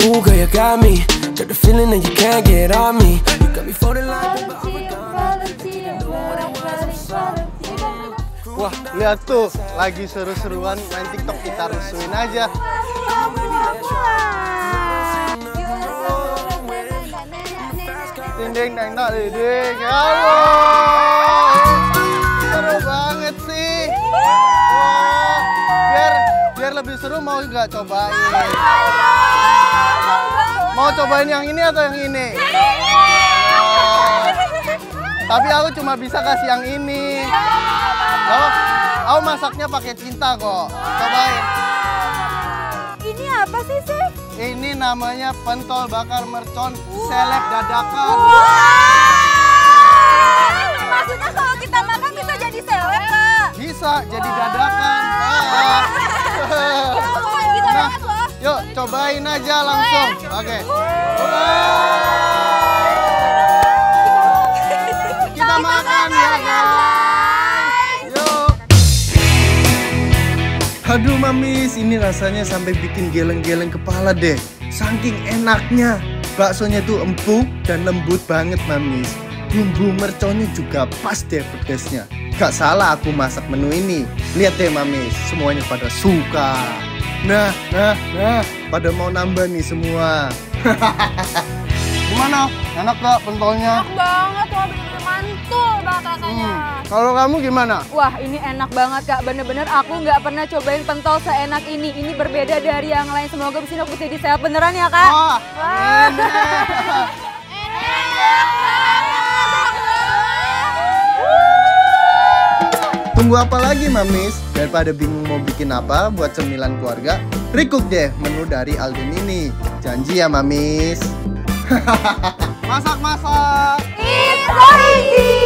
Ooh, girl, you got me. Got the feeling that you can't get on me. You got me folding like Wah, lihat tuh, lagi seru-seruan main TikTok, kita rusuhin aja. Ding ding ding ding ding. Halo. Seru banget sih. Wah, biar lebih seru mau nggak cobain? Mau cobain yang ini atau yang ini? Tapi aku cuma bisa kasih yang ini. Aku masaknya pakai cinta kok. Cobain. Ini apa sih, Chef? Ini namanya pentol bakar mercon seleb dadakan. Maksudnya kalau kita makan bisa jadi seleb, Kak? Bisa jadi dadakan. Nah, yuk cobain aja langsung. Oke. Kita makan ya, guys. Yuk. Aduh mamis, ini rasanya sampai bikin geleng-geleng kepala deh. Saking enaknya. Baksonya tuh empuk dan lembut banget mamis. Bumbu merconnya juga pas deh pedesnya. Gak salah aku masak menu ini. Lihat deh mamis, semuanya pada suka. Nah, pada mau nambah nih semua. Gimana? Enak gak pentolnya? Enak banget, wah bener-bener mantul banget rasanya. Kalau kamu gimana? Wah, ini enak banget, Kak. Bener-bener aku nggak pernah cobain pentol seenak ini. Ini berbeda dari yang lain. Semoga bisa aku jadi sehat beneran ya, Kak. Wah, tunggu apa lagi mamis? Daripada bingung mau bikin apa buat cemilan keluarga, recook deh menu dari Alden ini. Janji ya mamis. Masak-masak. It's so easy.